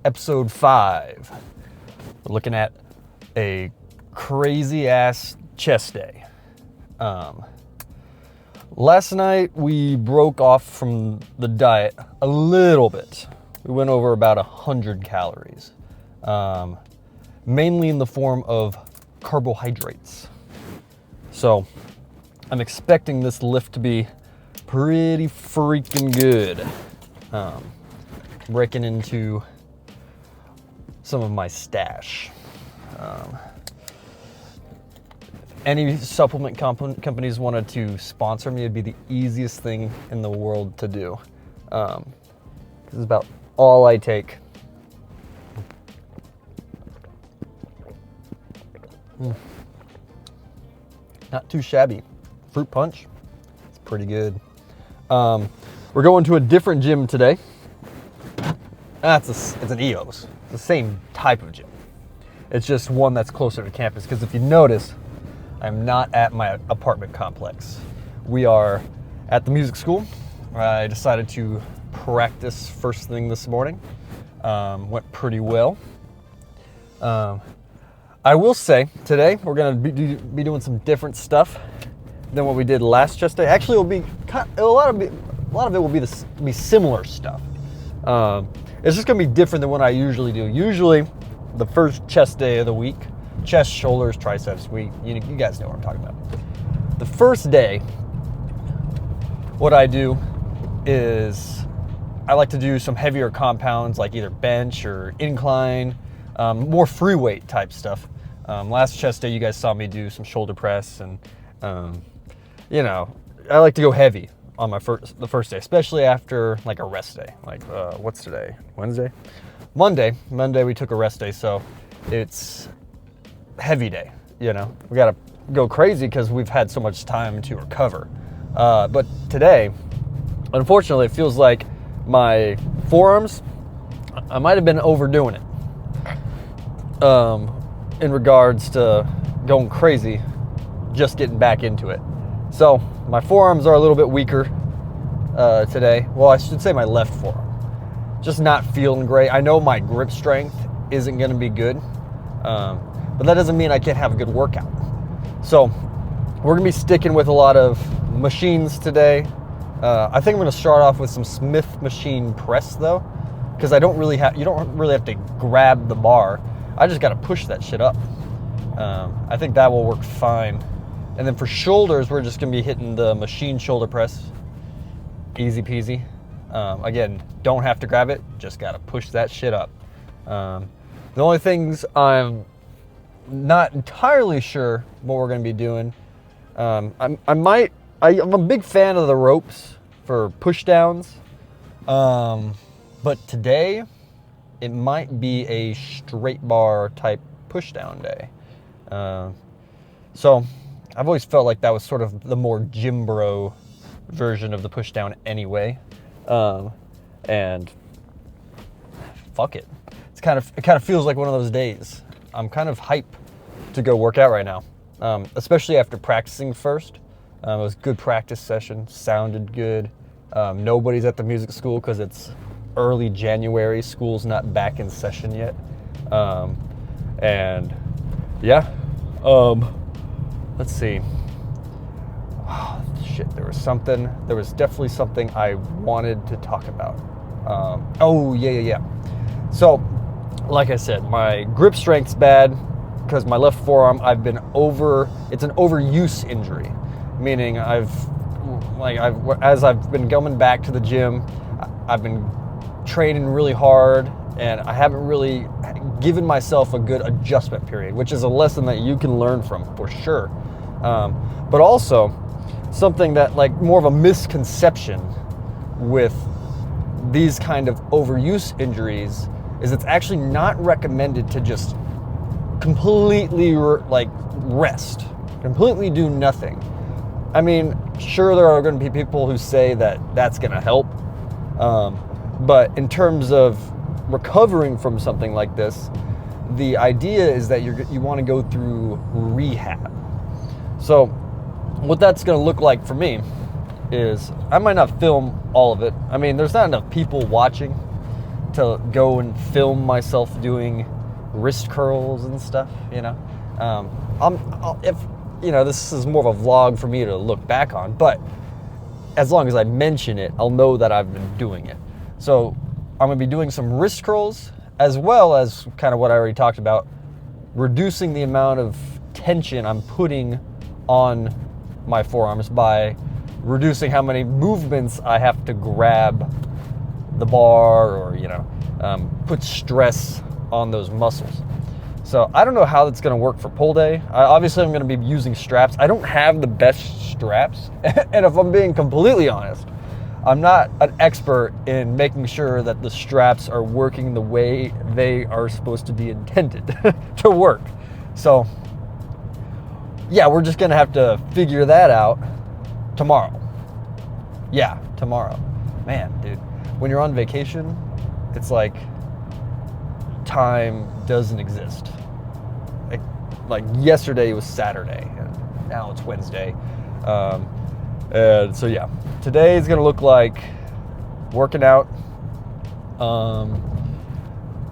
episode 5. We're looking at a crazy ass chest day. Last night we broke off from the diet a little bit. We went over about 100 calories, mainly in the form of carbohydrates. So I'm expecting this lift to be pretty freaking good. Breaking into some of my stash. Any supplement companies wanted to sponsor me, it'd be the easiest thing in the world to do. This is about all I take. Not too shabby. Fruit punch, it's pretty good. We're going to a different gym today. It's an EOS. It's the same type of gym. It's just one that's closer to campus, because if you notice, I'm not at my apartment complex. We are at the music school. I decided to practice first thing this morning. Went pretty well. I will say today we're going to be doing some different stuff than what we did last chest day. Actually, a lot of it will be similar stuff. It's just going to be different than what I usually do. Usually, the first chest day of the week, chest, shoulders, triceps, you guys know what I'm talking about. The first day, what I do is I like to do some heavier compounds, like either bench or incline, more free weight type stuff. Last chest day, you guys saw me do some shoulder press, and I like to go heavy on the first day, especially after like a rest day. Like what's today? Wednesday? Monday we took a rest day, so it's heavy day. We gotta go crazy because we've had so much time to recover. But today, unfortunately, it feels like my forearms, I might have been overdoing it in regards to going crazy, just getting back into it. So my forearms are a little bit weaker today. Well, I should say my left forearm. Just not feeling great. I know my grip strength isn't going to be good, but that doesn't mean I can't have a good workout. So we're going to be sticking with a lot of machines today. I think I'm going to start off with some Smith machine press though, because you don't really have to grab the bar. I just got to push that shit up. I think that will work fine. And then for shoulders, we're just going to be hitting the machine shoulder press. Easy peasy. Again, don't have to grab it, just got to push that shit up. The only things I'm not entirely sure what we're going to be doing, I'm a big fan of the ropes for push downs, but today it might be a straight bar type push down day. So I've always felt like that was sort of the more gym bro version of the push down anyway. And fuck it. It kind of feels like one of those days. I'm kind of hyped to go work out right now. Especially after practicing first. It was a good practice session, sounded good. Nobody's at the music school because it's early January. School's not back in session yet. And yeah. Let's see. Oh, shit, there was definitely something I wanted to talk about. Yeah. So, like I said, my grip strength's bad because my left forearm, it's an overuse injury. Meaning as I've been coming back to the gym, I've been training really hard, and I haven't really given myself a good adjustment period, which is a lesson that you can learn from for sure. But also something that more of a misconception with these kind of overuse injuries is it's actually not recommended to just completely rest, completely do nothing. I mean, sure, there are going to be people who say that that's going to help, but in terms of recovering from something like this, the idea is that you want to go through rehab. So what that's going to look like for me is I might not film all of it. I mean, there's not enough people watching to go and film myself doing wrist curls and stuff, you know. If you know, this is more of a vlog for me to look back on, but as long as I mention it, I'll know that I've been doing it. So I'm gonna be doing some wrist curls, as well as kind of what I already talked about, reducing the amount of tension I'm putting on my forearms by reducing how many movements I have to grab the bar, or, you know, put stress on those muscles. So I don't know how that's gonna work for pull day. Obviously I'm gonna be using straps. I don't have the best straps. And if I'm being completely honest, I'm not an expert in making sure that the straps are working the way they are supposed to be intended to work. So yeah, we're just gonna have to figure that out tomorrow. Yeah, tomorrow. Man, dude, when you're on vacation, it's like time doesn't exist. Like yesterday was Saturday, and now it's Wednesday. And so yeah, today is gonna look like working out. Gonna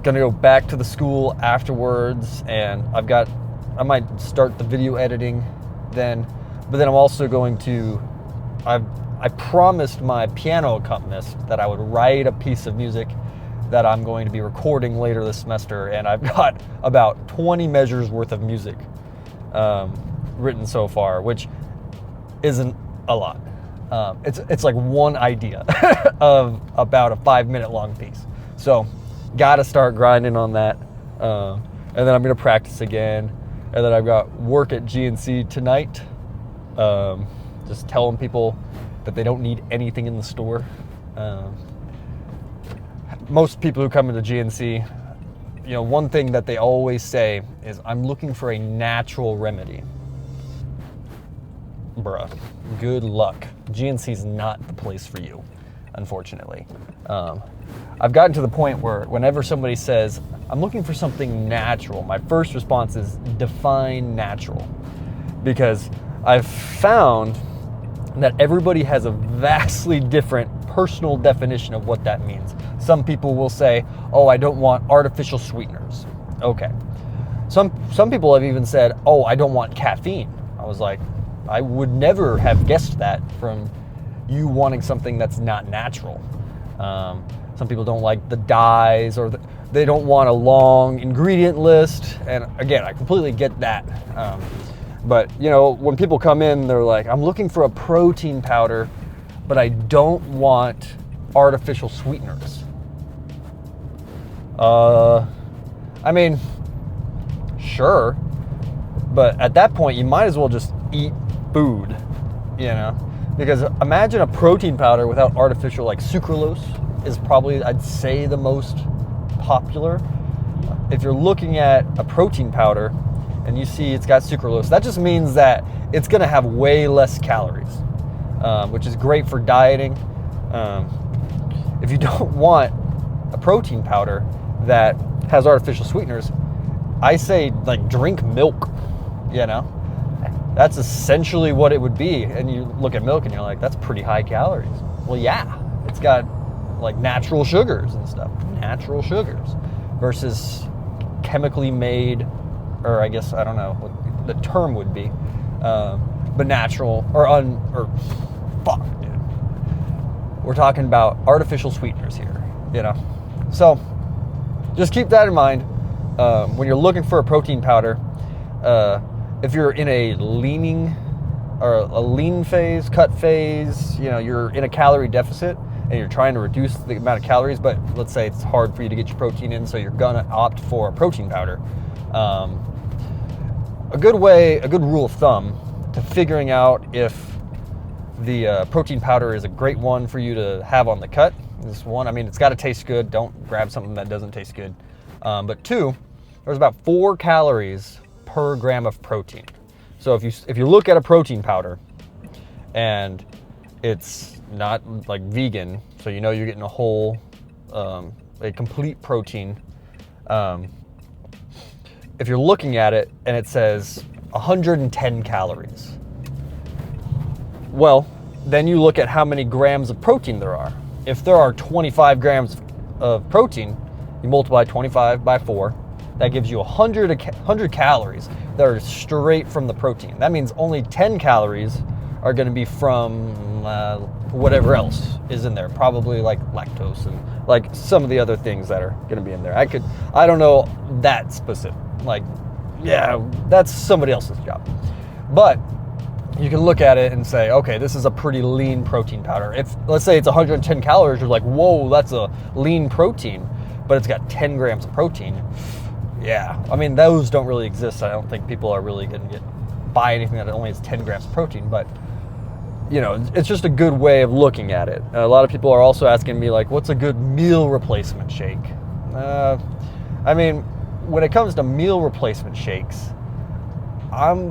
go back to the school afterwards, and I might start the video editing then, but then I'm also going to, I promised my piano accompanist that I would write a piece of music that I'm going to be recording later this semester, and I've got about 20 measures worth of music written so far, which isn't a lot. It's like one idea of about a 5-minute long piece. So gotta start grinding on that, and then I'm gonna practice again, and then I've got work at GNC tonight, just telling people that they don't need anything in the store. Most people who come into GNC, you know, one thing that they always say is, I'm looking for a natural remedy. Bruh, good luck. GNC's not the place for you, unfortunately. I've gotten to the point where whenever somebody says, I'm looking for something natural, my first response is, define natural. Because I've found that everybody has a vastly different personal definition of what that means. Some people will say, oh, I don't want artificial sweeteners. Okay. Some people have even said, oh, I don't want caffeine. I was like, I would never have guessed that from you wanting something that's not natural. Some people don't like the dyes, or they don't want a long ingredient list. And again, I completely get that. But you know, when people come in, they're like, I'm looking for a protein powder, but I don't want artificial sweeteners. I mean, sure, but at that point you might as well just eat food, you know, because imagine a protein powder without artificial, like sucralose is probably, I'd say, the most popular. If you're looking at a protein powder and you see it's got sucralose, that just means that it's going to have way less calories, which is great for dieting. If you don't want a protein powder that has artificial sweeteners, I say, like, drink milk, you know? That's essentially what it would be. And you look at milk and you're like, that's pretty high calories. Well, yeah, it's got like natural sugars and stuff. Natural sugars versus chemically made, or I guess, I don't know what the term would be, but natural, or fuck, dude. We're talking about artificial sweeteners here, you know? So just keep that in mind when you're looking for a protein powder. If you're in a lean phase, cut phase, you know, you're in a calorie deficit and you're trying to reduce the amount of calories, but let's say it's hard for you to get your protein in, so you're gonna opt for a protein powder. A good rule of thumb to figuring out if the protein powder is a great one for you to have on the cut is, one, I mean, it's got to taste good. Don't grab something that doesn't taste good. But two, there's about 4 calories per gram of protein. So if you look at a protein powder and it's not like vegan, so you know you're getting a whole, a complete protein. If you're looking at it and it says 110 calories, well, then you look at how many grams of protein there are. If there are 25 grams of protein, you multiply 25 by 4. That gives you 100 calories that are straight from the protein. That means only 10 calories are going to be from whatever else is in there, probably like lactose and like some of the other things that are going to be in there. I don't know that specific. Like, yeah, that's somebody else's job. But you can look at it and say, okay, this is a pretty lean protein powder. If, let's say it's 110 calories, you're like, whoa, that's a lean protein, but it's got 10 grams of protein. Yeah, I mean, those don't really exist. I don't think people are really going to buy anything that only has 10 grams of protein, but you know, it's just a good way of looking at it. A lot of people are also asking me, like, what's a good meal replacement shake? I mean, when it comes to meal replacement shakes, I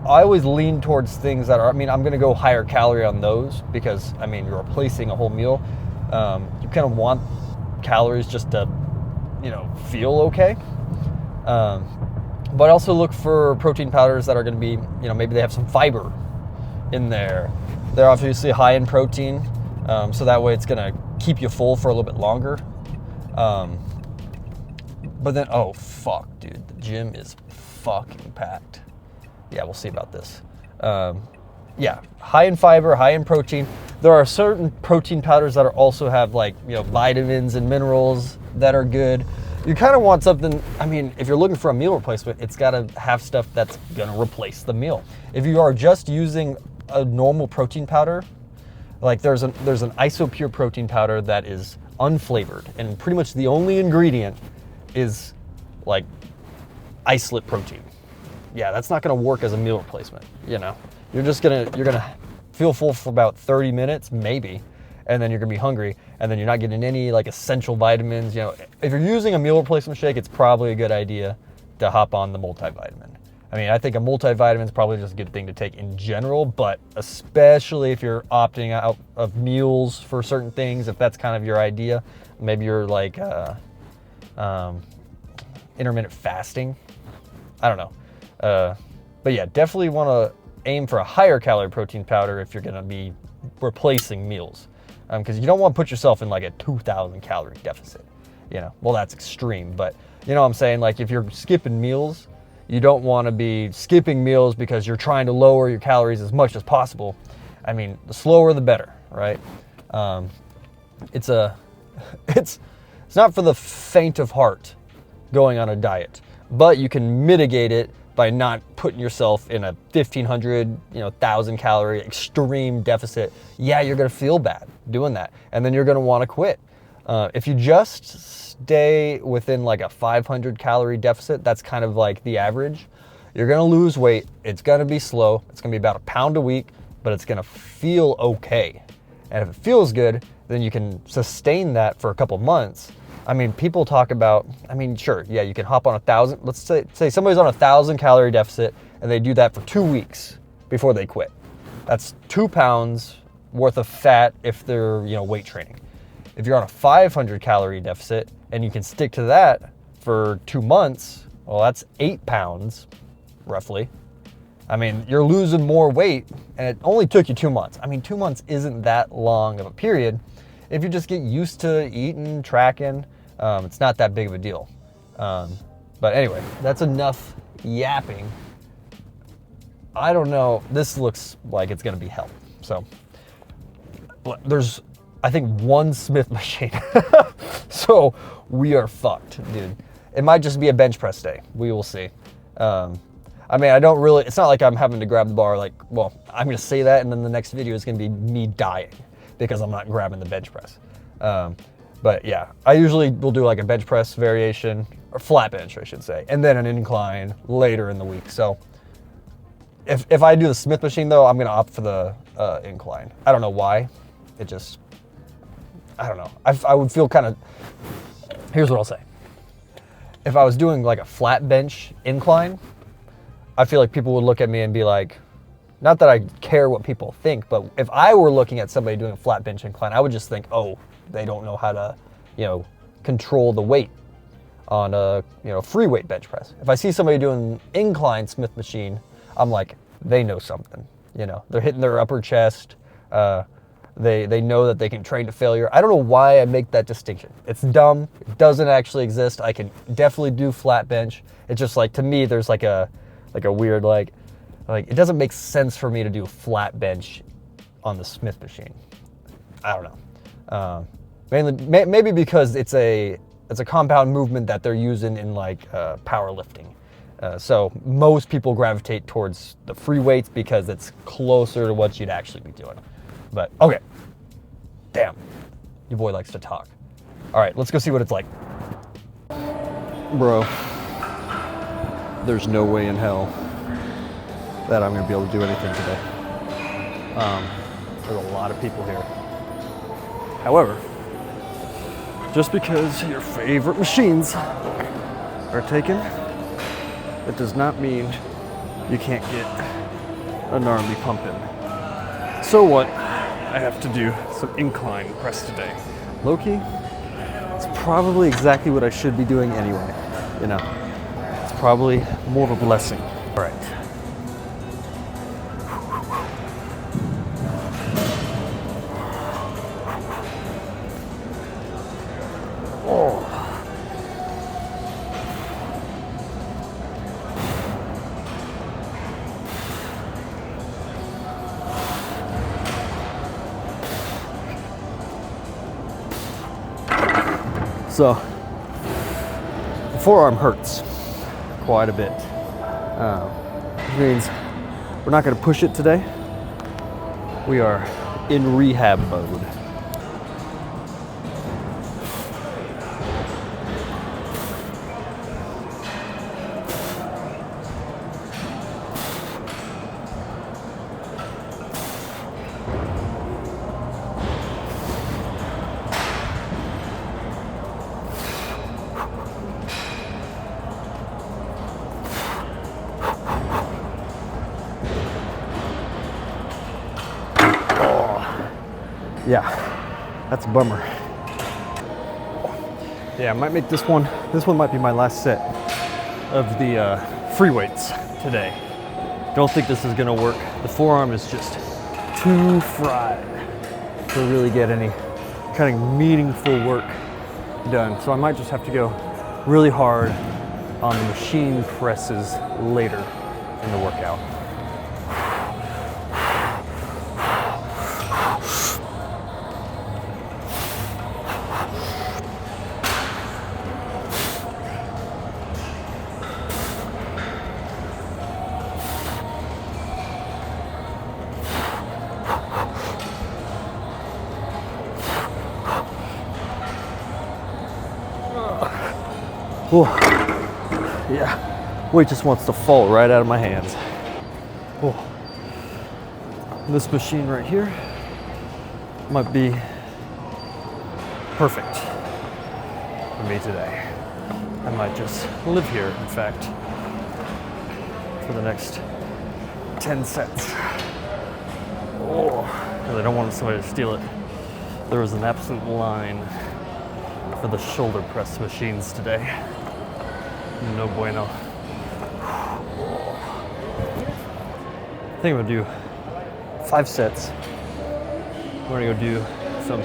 always lean towards things that are, I mean, I'm going to go higher calorie on those because, I mean, you're replacing a whole meal. You kind of want calories just to, you know, feel okay. But also look for protein powders that are going to be, you know, maybe they have some fiber in there. They're obviously high in protein, so that way it's going to keep you full for a little bit longer. But then, oh, fuck, dude, the gym is fucking packed. Yeah, we'll see about this. Yeah, high in fiber, high in protein. There are certain protein powders that are also have, like, you know, vitamins and minerals that are good. You kind of want something, I mean, if you're looking for a meal replacement, it's got to have stuff that's going to replace the meal. If you are just using a normal protein powder, like there's an IsoPure protein powder that is unflavored, and pretty much the only ingredient is like isolate protein. Yeah, that's not going to work as a meal replacement. You know, you're gonna feel full for about 30 minutes, maybe, and then you're gonna be hungry, and then you're not getting any like essential vitamins. You know, if you're using a meal replacement shake, it's probably a good idea to hop on the multivitamin. I mean, I think a multivitamin is probably just a good thing to take in general, but especially if you're opting out of meals for certain things, if that's kind of your idea, maybe you're like intermittent fasting. I don't know. But yeah, definitely want to aim for a higher calorie protein powder if you're going to be replacing meals. Because you don't want to put yourself in like a 2,000 calorie deficit. You know, well, that's extreme, but you know what I'm saying? Like if you're skipping meals, you don't want to be skipping meals because you're trying to lower your calories as much as possible. I mean, the slower the better, right? It's not for the faint of heart going on a diet, but you can mitigate it by not putting yourself in a 1,500, 1,000 calorie extreme deficit. Yeah, you're going to feel bad doing that, and then you're going to want to quit. If you just stay within like a 500 calorie deficit, that's kind of like the average, you're going to lose weight. It's going to be slow. It's going to be about 1 pound a week, but it's going to feel okay. And if it feels good, then you can sustain that for a couple months. I mean, people talk about, I mean, sure, yeah, you can hop on 1,000. Let's say somebody's on a 1,000 calorie deficit and they do that for 2 weeks before they quit. That's 2 pounds worth of fat if they're, weight training. If you're on a 500 calorie deficit and you can stick to that for 2 months, well, that's 8 pounds, roughly. I mean, you're losing more weight, and it only took you 2 months. I mean, 2 months isn't that long of a period. If you just get used to eating, tracking, it's not that big of a deal. But anyway, that's enough yapping. I don't know. This looks like it's going to be hell. So there's, I think, one Smith machine. So we are fucked, dude. It might just be a bench press day. We will see. I mean, it's not like I'm having to grab the bar like, well, I'm going to say that, and then the next video is going to be me dying because I'm not grabbing the bench press. But yeah, I usually will do like a bench press variation, or flat bench, I should say, and then an incline later in the week. So if I do the Smith machine, though, I'm going to opt for the incline. I don't know why. I don't know. I would feel kind of, here's what I'll say. If I was doing like a flat bench incline, I feel like people would look at me and be like, not that I care what people think, but if I were looking at somebody doing a flat bench incline, I would just think, oh, they don't know how to, control the weight on a, free weight bench press. If I see somebody doing incline Smith machine, I'm like, they know something. They're hitting their upper chest. They know that they can train to failure. I don't know why I make that distinction. It's dumb. It doesn't actually exist. I can definitely do flat bench. It's just like, to me, there's like a weird like it doesn't make sense for me to do flat bench on the Smith machine. I don't know. Maybe because it's a compound movement that they're using in like powerlifting. So most people gravitate towards the free weights because it's closer to what you'd actually be doing. But okay, damn, your boy likes to talk. All right, let's go see what it's like. Bro, there's no way in hell that I'm gonna be able to do anything today. There's a lot of people here. However, just because your favorite machines are taken, it does not mean you can't get a gnarly pump in. So what? I have to do some incline press today. Low-key, it's probably exactly what I should be doing anyway. You know, it's probably more of a blessing. All right. Oh. So, the forearm hurts quite a bit. Which means we're not going to push it today. We are in rehab mode. Yeah, that's a bummer. Yeah, I might make this one might be my last set of the free weights today. Don't think this is gonna work. The forearm is just too fried to really get any kind of meaningful work done. So I might just have to go really hard on the machine presses later in the workout. Whew. Yeah, weight just wants to fall right out of my hands. Whew. This machine right here might be perfect for me today. I might just live here, in fact, for the next 10 sets. Oh, because I don't want somebody to steal it. There was an absolute line for the shoulder press machines today. No bueno. I think I'm gonna do 5 sets. We're gonna go do some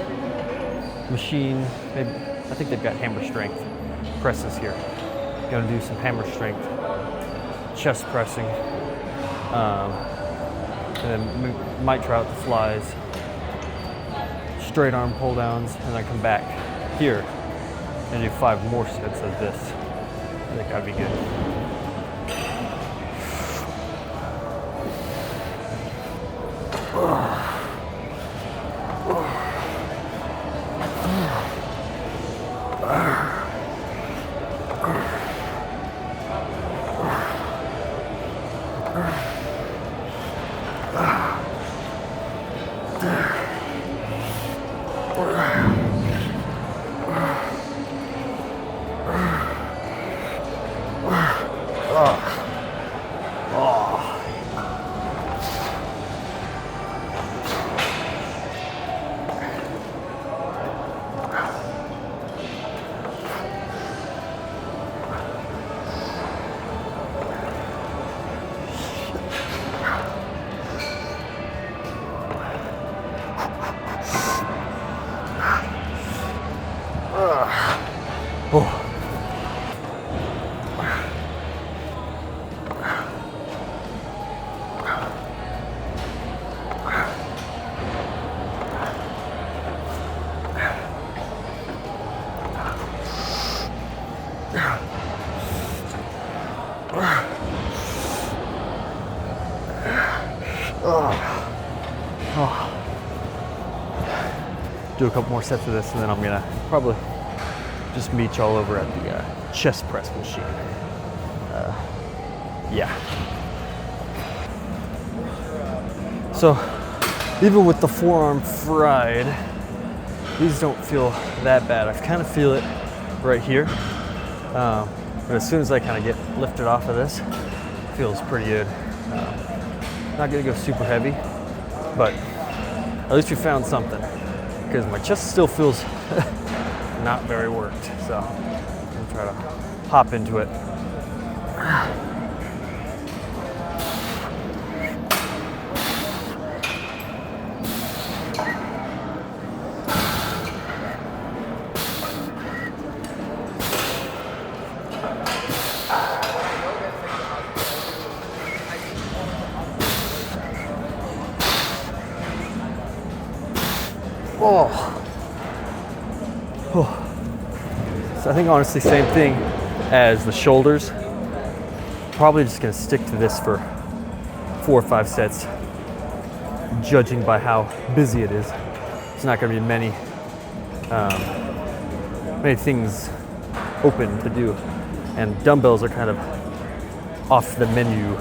machine, maybe, I think they've got hammer strength presses here. Gonna do some hammer strength, chest pressing, and then might try out the flies, straight arm pull downs, and then come back here and do 5 more sets of this. I think that'd be good. Do a couple more sets of this, and then I'm gonna probably just meet y'all over at the chest press machine. Yeah. So, even with the forearm fried, these don't feel that bad. I kind of feel it right here. But as soon as I kind of get lifted off of this, it feels pretty good. Not gonna go super heavy, but at least we found something, because my chest still feels not very worked. So I'm gonna try to hop into it. So I think honestly same thing as the shoulders. Probably just gonna stick to this for 4 or 5 sets, judging by how busy it is. It's not gonna be many things open to do, and dumbbells are kind of off the menu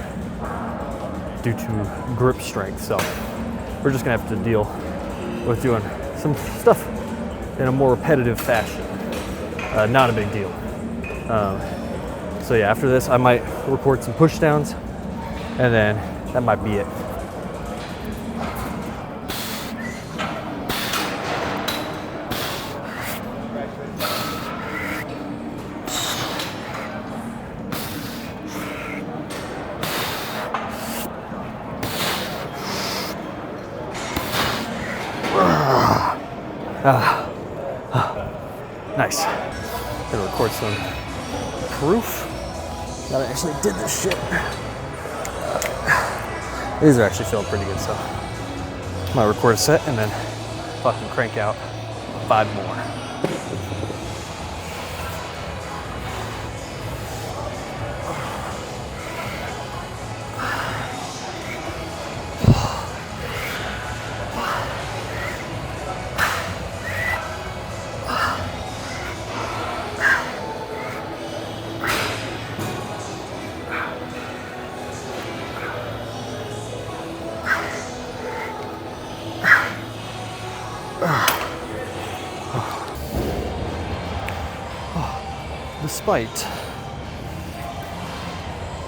due to grip strength. So we're just gonna have to deal with doing some stuff in a more repetitive fashion. Not a big deal. So yeah, after this, I might record some push downs, and then that might be it. Nice. Gonna record some proof that I actually did this shit. These are actually feeling pretty good, so I might record a set and then fucking crank out 5 more.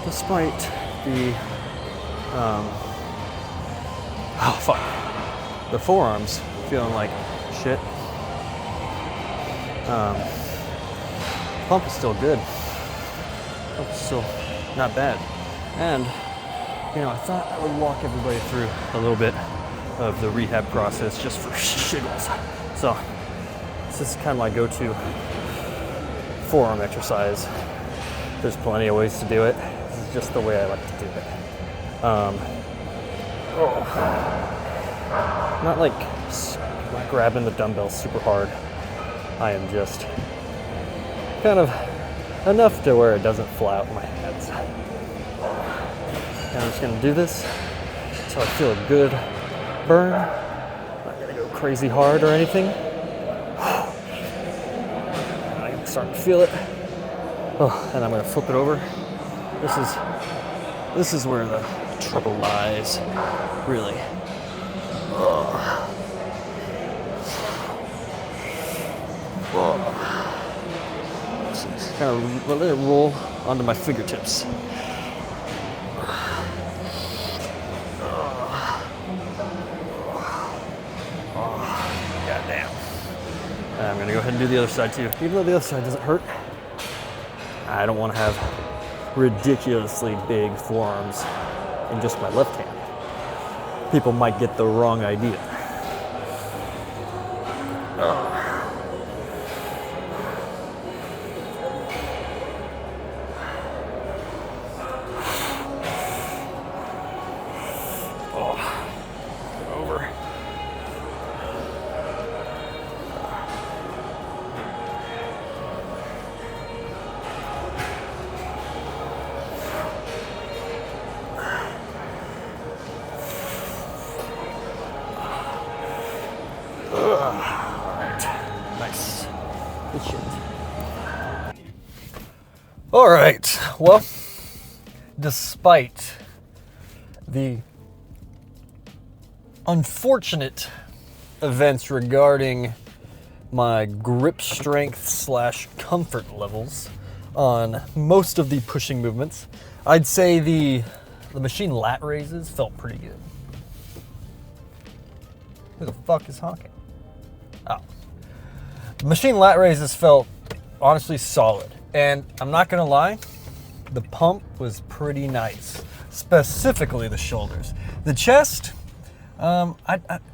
Despite the the forearms feeling like shit, pump is still good. Pump is still not bad. And I thought I would walk everybody through a little bit of the rehab process just for shiggles. So this is kind of my go-to forearm exercise. There's plenty of ways to do it. This is just the way I like to do it. Not like grabbing the dumbbell super hard. I am just kind of enough to where it doesn't fly out my hands. And I'm just gonna do this until I feel a good burn. I'm not gonna go crazy hard or anything. I'm starting to feel it. And I'm gonna flip it over. This is where the trouble lies, really. Just kind of let it roll onto my fingertips. Goddamn. And I'm gonna go ahead and do the other side too. Even though the other side doesn't hurt, I don't want to have ridiculously big forearms in just my left hand. People might get the wrong idea. Over. All right. Well, despite the unfortunate events regarding my grip strength / comfort levels on most of the pushing movements, I'd say the machine lat raises felt pretty good. Who the fuck is honking? Oh. The machine lat raises felt honestly solid. And I'm not gonna lie, the pump was pretty nice. Specifically the shoulders. The chest, I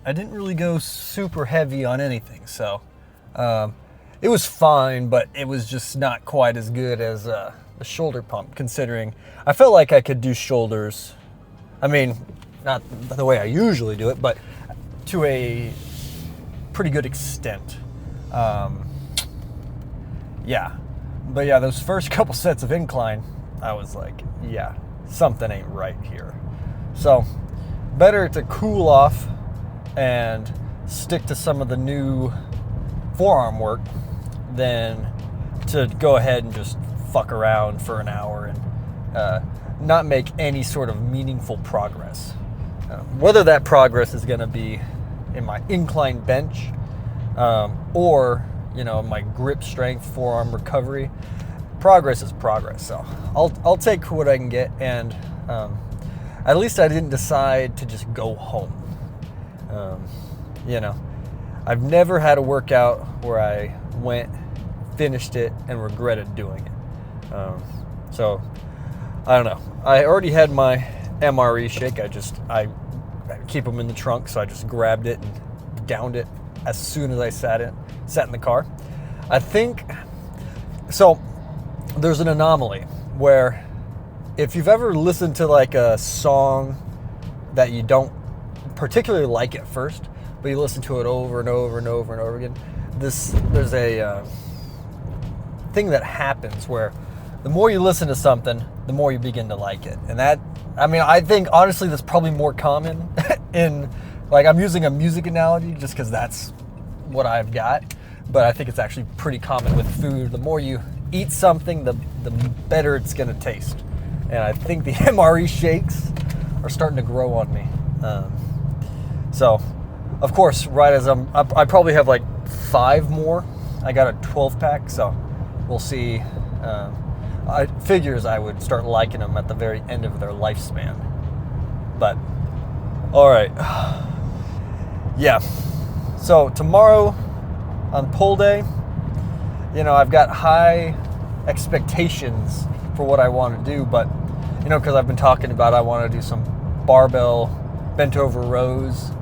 didn't really go super heavy on anything, so it was fine, but it was just not quite as good as the shoulder pump, considering I felt like I could do shoulders. I mean, not the way I usually do it, but to a pretty good extent. Yeah. But yeah, those first couple sets of incline, I was like, yeah, something ain't right here. So, better to cool off and stick to some of the new forearm work than to go ahead and just fuck around for an hour and not make any sort of meaningful progress. Whether that progress is going to be in my incline bench or my grip strength, forearm recovery, progress is progress. So I'll take what I can get, and at least I didn't decide to just go home. I've never had a workout where I went, finished it, and regretted doing it. So I don't know. I already had my MRE shake. I keep them in the trunk, so I just grabbed it and downed it as soon as I sat in the car. I think so. There's an anomaly where if you've ever listened to like a song that you don't particularly like at first, but you listen to it over and over and over and over again, there's a thing that happens where the more you listen to something, the more you begin to like it. And I think honestly that's probably more common in, like, I'm using a music analogy just because that's what I've got, but I think it's actually pretty common with food. The more you eat something, the better it's going to taste. And I think the MRE shakes are starting to grow on me. So, of course, right as I probably have like 5 more. I got a 12-pack, so we'll see. I figures I would start liking them at the very end of their lifespan. But, all right. Yeah. So tomorrow on pull day, I've got high expectations for what I want to do, but because I've been talking about I want to do some barbell bent over rows.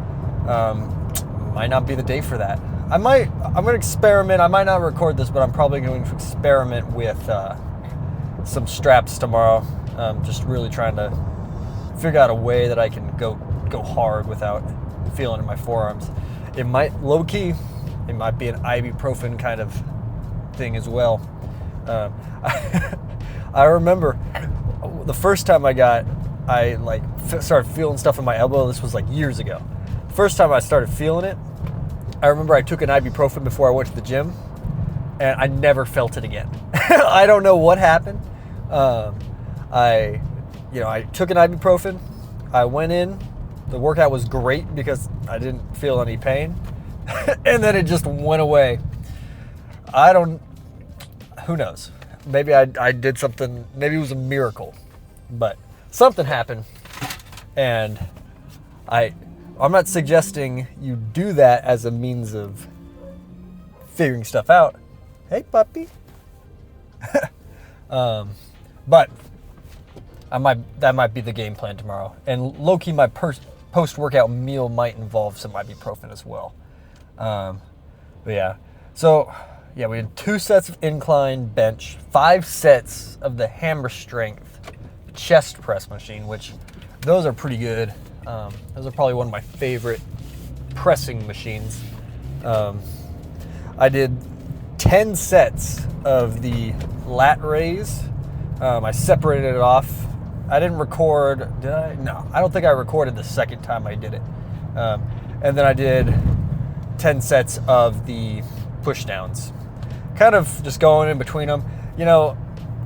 Might not be the day for that. I'm going to experiment. I might not record this, but I'm probably going to experiment with some straps tomorrow. Just really trying to figure out a way that I can go hard without feeling in my forearms. It might, low key, it might be an ibuprofen kind of thing as well. I remember the first time I started feeling stuff in my elbow. This was like years ago. The first time I started feeling it, I remember I took an ibuprofen before I went to the gym, and I never felt it again. I don't know what happened. I took an ibuprofen. I went in. The workout was great because I didn't feel any pain, and then it just went away. Who knows? Maybe I did something. Maybe it was a miracle, but something happened, and I'm not suggesting you do that as a means of figuring stuff out. Hey, puppy. But that might be the game plan tomorrow. And low-key, my post-workout meal might involve some ibuprofen as well. But yeah. So, yeah, we had 2 sets of incline bench, 5 sets of the hammer strength chest press machine, which those are pretty good. Those are probably one of my favorite pressing machines. I did 10 sets of the lat raise. I separated it off. I didn't record, did I? No, I don't think I recorded the second time I did it. And then I did 10 sets of the push downs. Kind of just going in between them.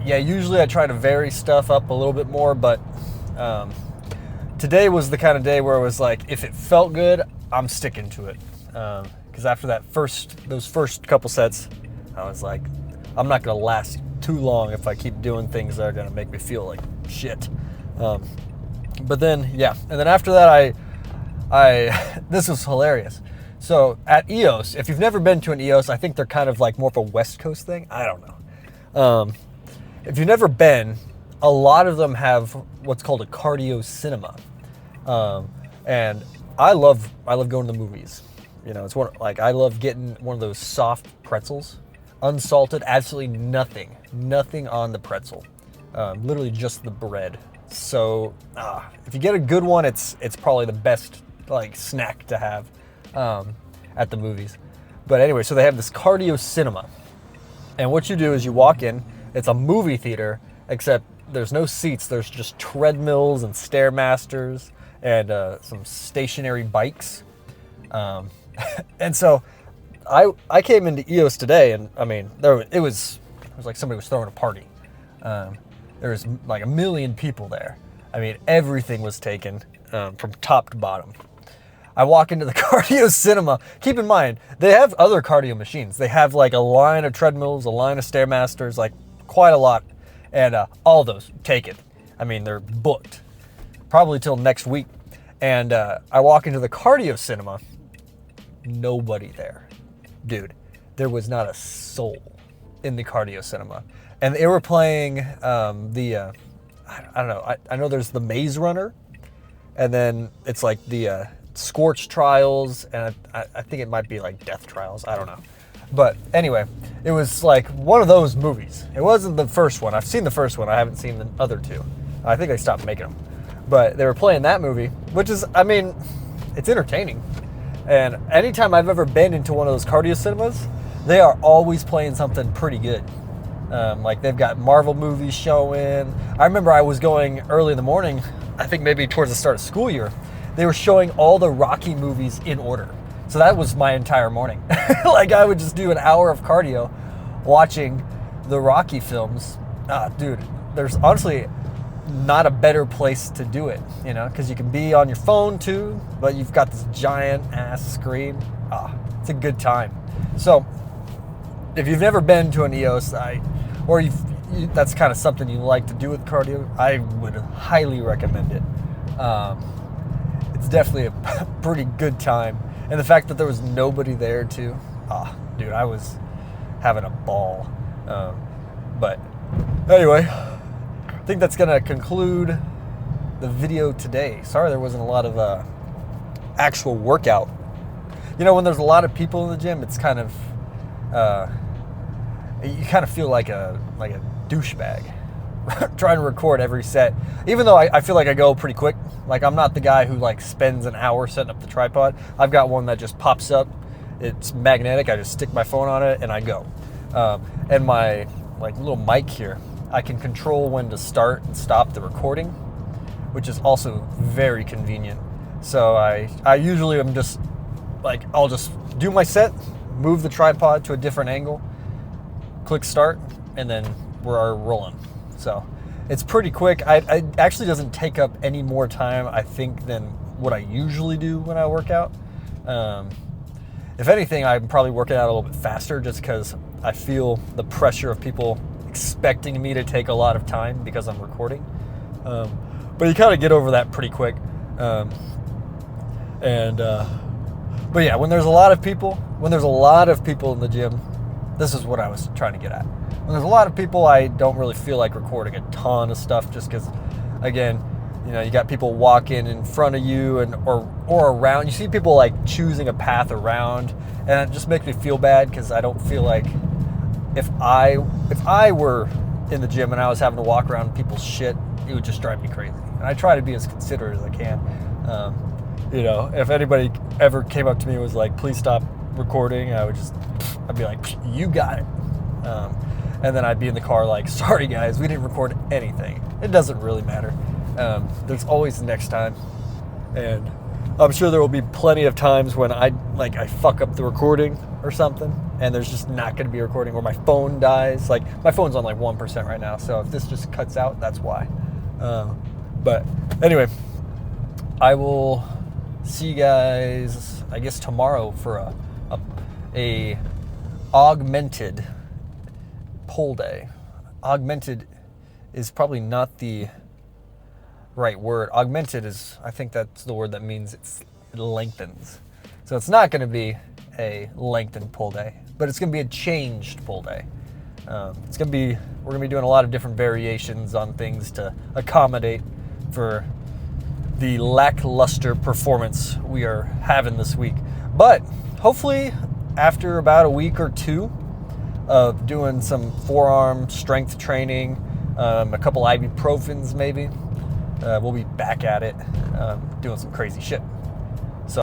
yeah, usually I try to vary stuff up a little bit more, but today was the kind of day where it was like, if it felt good, I'm sticking to it. Because after those first couple sets, I was like, I'm not going to last too long if I keep doing things that are going to make me feel like shit. But then, yeah, and then after that, I this was hilarious. So at EOS, if you've never been to an EOS, I think they're kind of like more of a West Coast thing. I don't know. If you've never been, a lot of them have what's called a cardio cinema, and I love going to the movies. You know, it's I love getting one of those soft pretzels, unsalted, absolutely nothing on the pretzel, literally just the bread. So if you get a good one, it's probably the best like snack to have at the movies. But anyway, so they have this cardio cinema, and what you do is you walk in. It's a movie theater, except there's no seats. There's just treadmills and Stairmasters and some stationary bikes. And so I came into EOS today, and I mean, it was like somebody was throwing a party. There was like 1 million people there. I mean, everything was taken from top to bottom. I walk into the cardio cinema. Keep in mind, they have other cardio machines. They have like a line of treadmills, a line of Stairmasters, like quite a lot. And all those taken. I mean, they're booked. Probably till next week. And I walk into the cardio cinema. Nobody there. Dude, there was not a soul in the cardio cinema. And they were playing I don't know, I know there's the Maze Runner, and then it's like the Scorch Trials, and I think it might be like Death Trials, I don't know. But anyway, it was like one of those movies. It wasn't the first one. I've seen the first one, I haven't seen the other two. I think they stopped making them. But they were playing that movie, which is, I mean, it's entertaining. And anytime I've ever been into one of those cardio cinemas, they are always playing something pretty good. Like they've got Marvel movies showing. I remember I was going early in the morning, I think maybe towards the start of school year. They were showing all the Rocky movies in order. So that was my entire morning. Like I would just do an hour of cardio watching the Rocky films. Dude, there's honestly not a better place to do it, you know, because you can be on your phone too, but you've got this giant ass screen. It's a good time. So if you've never been to an EOS, that's kind of something you like to do with cardio, I would highly recommend it. It's definitely a pretty good time. And the fact that there was nobody there too, dude, I was having a ball. But anyway, I think that's going to conclude the video today. Sorry there wasn't a lot of actual workout. You know, when there's a lot of people in the gym, it's kind of, you kind of feel like a douchebag trying to record every set. Even though I feel like I go pretty quick. Like I'm not the guy who like spends an hour setting up the tripod. I've got one that just pops up. It's magnetic. I just stick my phone on it and I go. And my like little mic here, I can control when to start and stop the recording, which is also very convenient. So I usually am just like, I'll just do my set, move the tripod to a different angle, click start, and then we're rolling. So it's pretty quick. It actually doesn't take up any more time, I think, than what I usually do when I work out. If anything, I'm probably working out a little bit faster just because I feel the pressure of people expecting me to take a lot of time because I'm recording. But you kind of get over that pretty quick. But yeah, when there's a lot of people in the gym, this is what I was trying to get at. When there's a lot of people, I don't really feel like recording a ton of stuff just because, again, you know, you got people walking in front of you or around. You see people like choosing a path around, and it just makes me feel bad because I don't feel like if I were in the gym and I was having to walk around people's shit, it would just drive me crazy. And I try to be as considerate as I can. You know, if anybody ever came up to me and was like, please stop recording, I'd be like, you got it. And then I'd be in the car like, sorry guys, we didn't record anything. It doesn't really matter. There's always the next time. And I'm sure there will be plenty of times when I fuck up the recording or something. and there's just not going to be a recording, or my phone dies. Like, my phone's on like 1% right now, so if this just cuts out, that's why. But anyway, I will see you guys, I guess, tomorrow for a augmented pull day. Augmented is probably not the right word. Augmented is, I think that's the word that means it lengthens. So it's not going to be a lengthened pull day, but it's going to be a changed pull day. We're going to be doing a lot of different variations on things to accommodate for the lackluster performance we are having this week. But hopefully, after about a week or two of doing some forearm strength training, a couple ibuprofens maybe, we'll be back at it, doing some crazy shit.